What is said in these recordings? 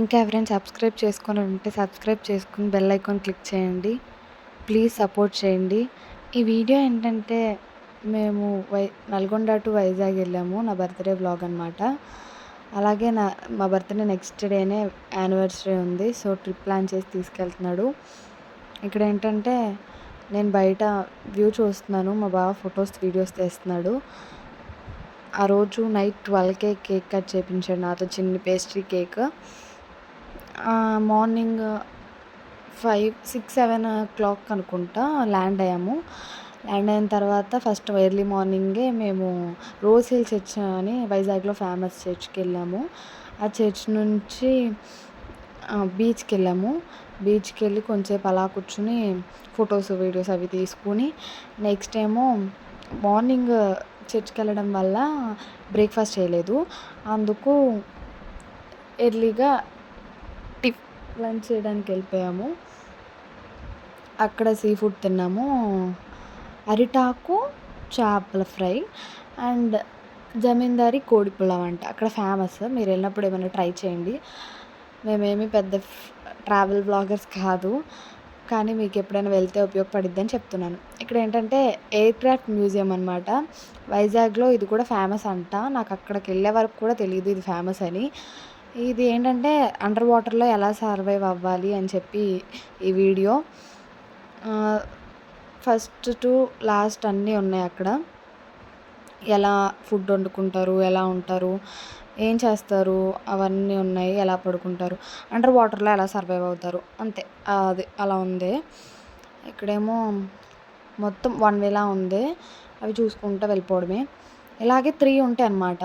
ఇంకా ఎవరైనా సబ్స్క్రైబ్ చేసుకొని ఉంటే సబ్స్క్రైబ్ చేసుకొని బెల్ ఐకాన్ క్లిక్ చేయండి. ప్లీజ్ సపోర్ట్ చేయండి. ఈ వీడియో ఏంటంటే మేము నల్గొండ టు వైజాగ్ వెళ్ళాము. నా బర్త్‌డే వ్లాగ్ అనమాట. అలాగే మా బర్త్‌డే నెక్స్ట్ డేనే యానివర్సరీ ఉంది. సో, ట్రిప్ ప్లాన్ చేసి తీసుకెళ్తున్నాడు. ఇక్కడ ఏంటంటే నేను బయట వ్యూ చూస్తున్నాను. మా బావ ఫొటోస్, వీడియోస్ తీస్తున్నాడు. ఆ రోజు నైట్ 12కే కేక్ కట్ చేపించాడు నాతో, చిన్న పేస్ట్రీ కేక్. మార్నింగ్ 7 అనుకుంటా ల్యాండ్ అయ్యాము. ల్యాండ్ అయిన తర్వాత ఫస్ట్ ఎర్లీ మార్నింగే మేము రోజ్ హిల్ చర్చ్ అని వైజాగ్‌లో ఫేమస్ చర్చ్‌కి వెళ్ళాము. ఆ చర్చ్ నుంచి బీచ్‌కి వెళ్ళాము. బీచ్‌కి వెళ్ళి కొంచెంసేపు అలా కూర్చుని ఫొటోస్, వీడియోస్ అవి తీసుకుని నెక్స్ట్ ఏమో మార్నింగ్ చర్చ్‌కి వెళ్ళడం వల్ల బ్రేక్‌ఫాస్ట్ చేయలేదు. అందుకు ఎర్లీగా లంచ్ చేయడానికి వెళ్ళిపోయాము. అక్కడ సీ ఫుడ్ తిన్నాము. అరిటాకు చేపల ఫ్రై అండ్ జమీందారీ కోడి పులావ్ అంట అక్కడ ఫేమస్. మీరు వెళ్ళినప్పుడు ఏమైనా ట్రై చేయండి. మేమేమి పెద్ద ట్రావెల్ బ్లాగర్స్ కాదు, కానీ మీకు ఎప్పుడైనా వెళ్తే ఉపయోగపడిద్దని చెప్తున్నాను. ఇక్కడ ఏంటంటే ఎయిర్ క్రాఫ్ట్ మ్యూజియం అనమాట. వైజాగ్లో ఇది కూడా ఫేమస్ అంట. నాకు అక్కడికి వెళ్ళే వరకు కూడా తెలియదు ఇది ఫేమస్ అని. ఇది ఏంటంటే అండర్ వాటర్‌లో ఎలా సర్వైవ్ అవ్వాలి అని చెప్పి ఈ వీడియో. ఫస్ట్ టు లాస్ట్ అన్నీ ఉన్నాయి అక్కడ. ఎలా ఫుడ్ వండుకుంటారు, ఎలా ఉంటారు, ఏం చేస్తారు అవన్నీ ఉన్నాయి. ఎలా పడుకుంటారు, అండర్ వాటర్‌లో ఎలా సర్వైవ్ అవుతారు అంతే. అది అలా ఉంది. ఇక్కడేమో మొత్తం వన్ వేలా ఉంది. అవి చూసుకుంటూ వెళ్ళిపోవడమే. ఇలాగే 3 ఉంటాయి అన్నమాట.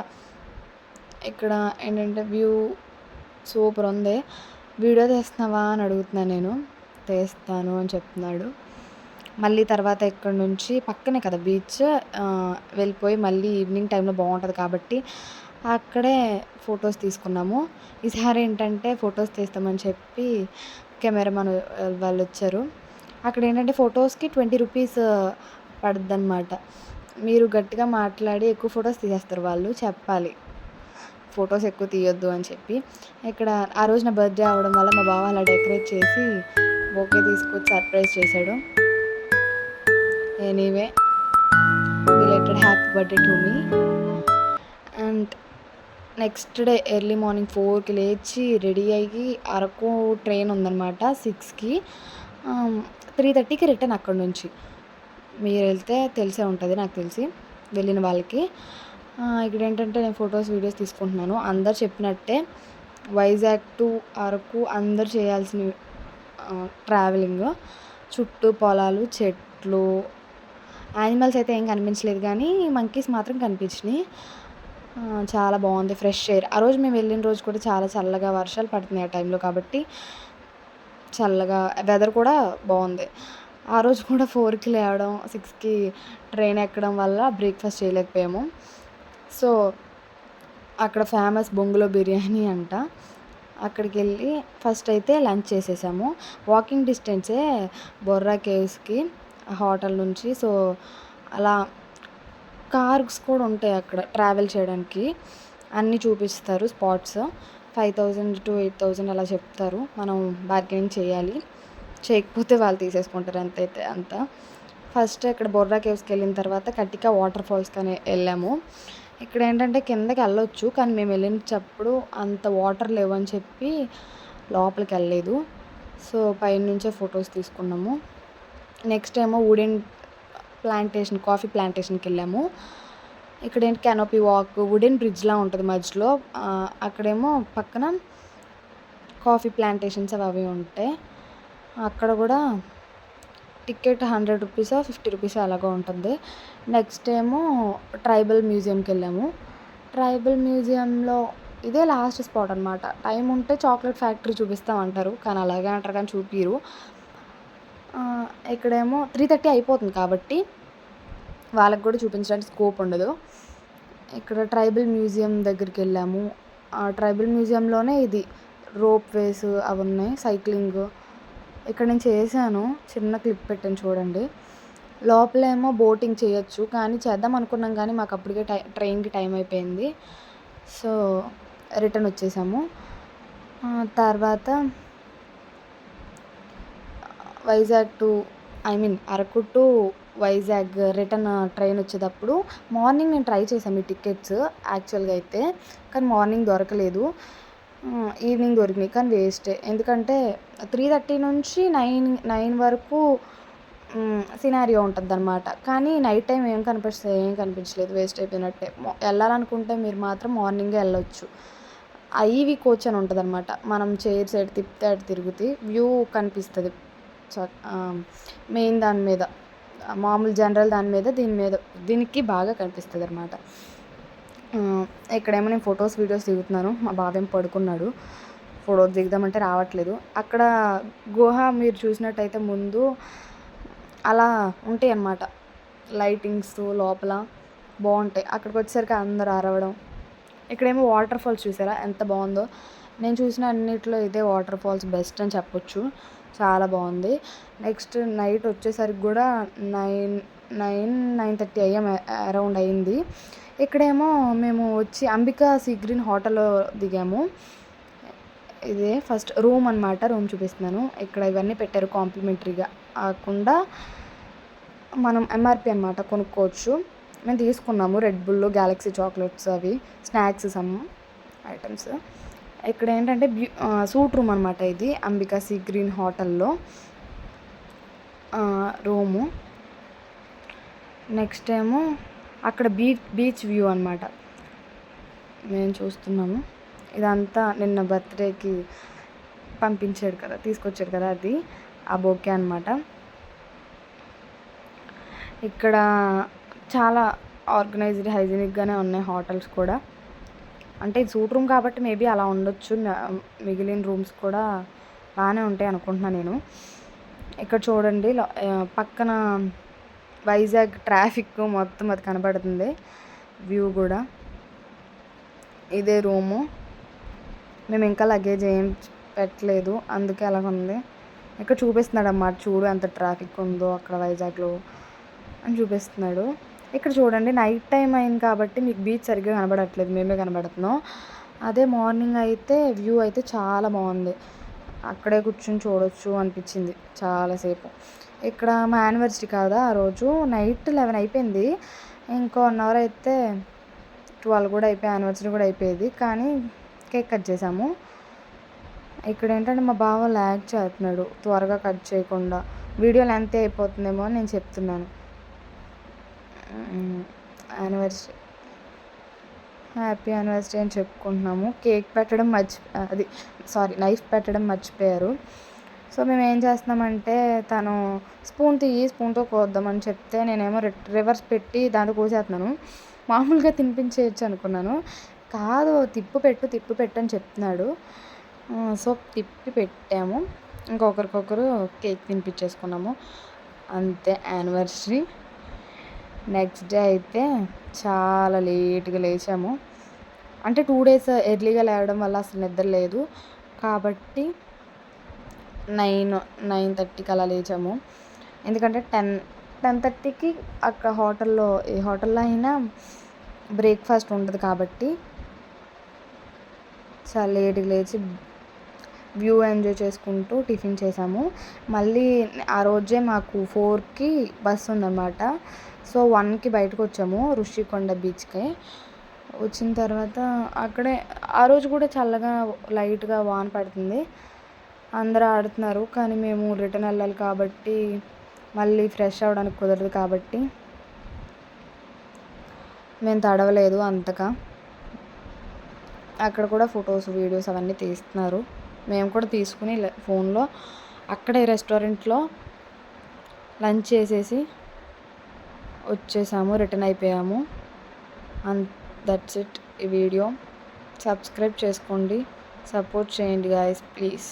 ఇక్కడ ఏంటంటే వ్యూ సూపర్ ఉంది. వీడియో తీస్తున్నావా అని అడుగుతున్నాను నేను. తీస్తాను అని చెప్తున్నాడు. మళ్ళీ తర్వాత ఇక్కడ నుంచి పక్కనే కదా బీచ్. వెళ్ళిపోయి మళ్ళీ ఈవినింగ్ టైంలో బాగుంటుంది కాబట్టి అక్కడే ఫొటోస్ తీసుకున్నాము. ఈసారి ఏంటంటే ఫొటోస్ తీస్తామని చెప్పి కెమెరామెన్ వాళ్ళు వచ్చారు. అక్కడ ఏంటంటే ఫొటోస్కి 20 రూపీస్ పడుద్దన్నమాట. మీరు గట్టిగా మాట్లాడి ఎక్కువ ఫొటోస్ తీసేస్తారు వాళ్ళు. చెప్పాలి ఫొటోస్ ఎక్కువ తీయొద్దు అని చెప్పి. ఇక్కడ ఆ రోజు నా బర్త్డే అవ్వడం వల్ల మా బావ అలా డెకరేట్ చేసి బొకే తీసుకొచ్చి సర్ప్రైజ్ చేశాడు. Anyway belated happy birthday to me. And next day early morning 4కి లేచి రెడీ అయ్యి అరకు ట్రైన్ ఉందన్నమాట 6కి. 3:30కి రిటర్న్ అక్కడ నుంచి. మీరు వెళ్తే తెలిసే ఉంటుంది నాకు తెలిసి వెళ్ళిన వాళ్ళకి. ఇక్కడ ఏంటంటే నేను ఫొటోస్, వీడియోస్ తీసుకుంటున్నాను. అందరు చెప్పినట్టే వైజాగ్ టు అరకు అందరు చేయాల్సిన ట్రావెలింగ్. చుట్టూ పొలాలు, చెట్లు, యానిమల్స్ అయితే ఏం కనిపించలేదు, కానీ మంకీస్ మాత్రం కనిపించినాయి. చాలా బాగుంది, ఫ్రెష్ ఎయిర్. ఆ రోజు మేము వెళ్ళిన రోజు కూడా చాలా చల్లగా వర్షాలు పడుతున్నాయి ఆ టైంలో కాబట్టి చల్లగా వెదర్ కూడా బాగుంది. ఆ రోజు కూడా 4కి లేవడం, 6కి ట్రైన్ ఎక్కడం వల్ల బ్రేక్ఫాస్ట్ చేయలేకపోయాము. సో, అక్కడ ఫేమస్ బొంగులో బిర్యానీ అంట. అక్కడికి వెళ్ళి ఫస్ట్ అయితే లంచ్ చేసేసాము. వాకింగ్ డిస్టెన్సే బొర్రా కేవ్స్కి హోటల్ నుంచి. సో, అలా కార్స్ కూడా ఉంటాయి అక్కడ ట్రావెల్ చేయడానికి. అన్నీ చూపిస్తారు స్పాట్స్. 5,000 to 8,000 అలా చెప్తారు. మనం బార్గెనింగ్ చేయాలి. చేయకపోతే వాళ్ళు తీసేసుకుంటారు ఎంతైతే అంత. ఫస్ట్ ఇక్కడ బొర్రా కేవ్స్కి వెళ్ళిన తర్వాత కటికా వాటర్ ఫాల్స్‌కని వెళ్ళాము. ఇక్కడ ఏంటంటే కిందకి వెళ్ళొచ్చు, కానీ మేము వెళ్ళినప్పుడు అంత వాటర్ లేవని చెప్పి లోపలికి వెళ్ళలేదు. సో, పైనుంచే ఫొటోస్ తీసుకున్నాము. నెక్స్ట్ ఏమో వుడెన్ ప్లాంటేషన్, కాఫీ ప్లాంటేషన్కి వెళ్ళాము. ఇక్కడ ఏంటి కెనోపీ వాక్, వుడెన్ బ్రిడ్జ్లా ఉంటుంది మధ్యలో. అక్కడేమో పక్కన కాఫీ ప్లాంటేషన్స్ అవి ఉంటాయి. అక్కడ కూడా టికెట్ 100 రూపీసో 50 రూపీసో అలాగో ఉంటుంది. నెక్స్ట్ ఏమో ట్రైబల్ మ్యూజియంకి వెళ్ళాము. ట్రైబల్ మ్యూజియంలో ఇదే లాస్ట్ స్పాట్ అనమాట. టైం ఉంటే చాక్లెట్ ఫ్యాక్టరీ చూపిస్తామంటారు, కానీ అలాగే అంటారు కానీ చూపిరు. ఇక్కడేమో 3:30 అయిపోతుంది కాబట్టి వాళ్ళకి కూడా చూపించడానికి స్కోప్ ఉండదు. ఇక్కడ ట్రైబల్ మ్యూజియం దగ్గరికి వెళ్ళాము. ఆ ట్రైబల్ మ్యూజియంలోనే ఇది రోప్ వేస్ అవి ఉన్నాయి, సైక్లింగ్. ఇక్కడ నేను చేశాను, చిన్న క్లిప్ పెట్టాను చూడండి. లోపలేమో బోటింగ్ చేయొచ్చు, కానీ చేద్దాం అనుకున్నాం కానీ మాకు అప్పటికే ట్రైన్కి టైం అయిపోయింది. సో, రిటర్న్ వచ్చేసాము. తర్వాత Vizag to Araku to Vizag return train వచ్చేటప్పుడు మార్నింగ్ నేను ట్రై చేశాను మీ టికెట్స్ యాక్చువల్గా అయితే, కానీ మార్నింగ్ దొరకలేదు. ఈవినింగ్ దొరికినాయి, కానీ వేస్టే. ఎందుకంటే 3:30 నుంచి 9 వరకు సినారియో ఉంటుందన్నమాట. కానీ నైట్ టైం ఏం కనిపించలేదు, వేస్ట్ అయిపోయినట్టే. వెళ్ళాలనుకుంటే మీరు మాత్రం మార్నింగే వెళ్ళొచ్చు. ఐవీ కోచ్ అని ఉంటుందన్నమాట. మనం చైర్స్ ఎటు తిప్పితే అటు తిరుగుతాయి, వ్యూ కనిపిస్తుంది. మెయిన్ దాని మీద, మామూలు జనరల్ దాని మీద, దీనికి బాగా కనిపిస్తుంది అనమాట. ఇక్కడేమో నేను ఫొటోస్ వీడియోస్ దిగుతున్నాను, మా బాబేం పడుకున్నాడు, ఫొటోస్ దిగుదామంటే రావట్లేదు. అక్కడ గుహ మీరు చూసినట్టయితే ముందు అలా ఉంటాయి అన్నమాట, లైటింగ్స్ లోపల బాగుంటాయి. అక్కడికి వచ్చేసరికి అందరూ అరవడం. ఇక్కడేమో వాటర్ ఫాల్స్ చూసారా ఎంత బాగుందో. నేను చూసిన అన్నిట్లో ఇదే వాటర్ ఫాల్స్ బెస్ట్ అని చెప్పొచ్చు, చాలా బాగుంది. నెక్స్ట్ నైట్ వచ్చేసరికి కూడా 9:30 AM అరౌండ్ అయింది. ఇక్కడేమో మేము వచ్చి అంబికా సీ గ్రీన్ హోటల్లో దిగాము. ఇదే ఫస్ట్ రూమ్ అనమాట, రూమ్ చూపిస్తున్నాను. ఇక్కడ ఇవన్నీ పెట్టారు కాంప్లిమెంటరీగా, కాకుండా మనం ఎంఆర్పి అనమాట కొనుక్కోవచ్చు. మేము తీసుకున్నాము రెడ్ బుల్, గ్యాలక్సీ చాక్లెట్స్, అవి స్నాక్స్, సమ్ ఐటమ్స్. ఇక్కడ ఏంటంటే సూట్ రూమ్ అనమాట ఇది, అంబికా సీ గ్రీన్ హోటల్లో రూము. నెక్స్ట్ ఏమో అక్కడ బీచ్ వ్యూ అనమాట మేము చూస్తున్నాము. ఇదంతా నిన్న బర్త్డేకి పంపించాడు కదా, తీసుకొచ్చాడు కదా, అది ఆ బొకే అనమాట. ఇక్కడ చాలా ఆర్గనైజ్డ్, హైజీనిక్గానే ఉన్నాయి హోటల్స్ కూడా. అంటే ఇది సూట్ రూమ్ కాబట్టి మేబీ అలా ఉండొచ్చు, మిగిలిన రూమ్స్ కూడా బాగానే ఉంటాయి అనుకుంటున్నాను నేను. ఇక్కడ చూడండి పక్కన వైజాగ్ ట్రాఫిక్ మొత్తం అది కనబడుతుంది, వ్యూ కూడా. ఇదే రూము. మేము ఇంకా లగేజ్ ఏం పెట్టలేదు, అందుకే అలా ఉంది. ఇక్కడ చూపిస్తున్నాడు అన్నమాట, చూడు ఎంత ట్రాఫిక్ ఉందో అక్కడ వైజాగ్లో అని చూపిస్తున్నాడు. ఇక్కడ చూడండి నైట్ టైం అయింది కాబట్టి మీకు బీచ్ సరిగ్గా కనబడట్లేదు, మేమే కనబడుతున్నాం. అదే మార్నింగ్ అయితే వ్యూ అయితే చాలా బాగుంది, అక్కడే కూర్చొని చూడొచ్చు అనిపించింది చాలాసేపు. ఇక్కడ మా యానివర్సరీ కాదా ఆ రోజు, నైట్ 11 అయిపోయింది. ఇంకో 1 అవర్ అయితే 12 కూడా అయిపోయి యానివర్సరీ కూడా అయిపోయేది, కానీ కేక్ కట్ చేసాము. ఇక్కడ ఏంటంటే మా బావ ల్యాగ్ చేస్తున్నాడు, త్వరగా కట్ చేయకుండా. వీడియో లెంత్ అయిపోతుందేమో అని నేను చెప్తున్నాను. యానివర్సరీ, హ్యాపీ యానివర్సరీ అని చెప్పుకుంటున్నాము. కేక్ పెట్టడం నైఫ్ పెట్టడం మర్చిపోయారు. సో మేము ఏం చేస్తున్నామంటే, తను స్పూన్తో కోద్దామని చెప్తే నేనేమో రివర్స్ పెట్టి దాంతో కోసేస్తున్నాను. మామూలుగా తినిపించేయచ్చు అనుకున్నాను, కాదు తిప్పు పెట్టు అని చెప్తున్నాడు. సో తిప్పి పెట్టాము, ఇంకొకరికొకరు కేక్ తినిపించేసుకున్నాము, అంతే యానివర్సరీ. నెక్స్ట్ డే అయితే చాలా లేట్గా లేచాము. అంటే 2 days ఎర్లీగా లేవడం వల్ల అసలు నిద్ర లేదు కాబట్టి 9:30కి అలా లేచాము. ఎందుకంటే 10:30కి అక్కడ ఏ హోటల్లో అయినా బ్రేక్ఫాస్ట్ ఉంటుంది కాబట్టి చాలా లేట్గా లేచి వ్యూ ఎంజాయ్ చేసుకుంటూ టిఫిన్ చేసాము. మళ్ళీ ఆ రోజే మాకు 4కి బస్సు ఉందన్నమాట. సో 1కి బయటకు వచ్చాము ఋషికొండ బీచ్కి. వచ్చిన తర్వాత అక్కడే ఆ రోజు కూడా చల్లగా లైట్గా వాన పడుతుంది, అందరూ ఆడుతున్నారు. కానీ మేము రిటర్న్ వెళ్ళాలి కాబట్టి మళ్ళీ ఫ్రెష్ అవ్వడానికి కుదరదు కాబట్టి మేము తడవలేదు అంతగా. అక్కడ కూడా ఫొటోస్ వీడియోస్ అవన్నీ తీస్తున్నారు, మేము కూడా తీసుకుని ఫోన్లో అక్కడే రెస్టారెంట్లో లంచ్ చేసేసి వచ్చేసాము, రిటర్న్ అయిపోయాము. అండ్ దట్స్ ఇట్ ఈ వీడియో. సబ్స్క్రైబ్ చేసుకోండి, సపోర్ట్ చేయండి గాయస్ ప్లీజ్.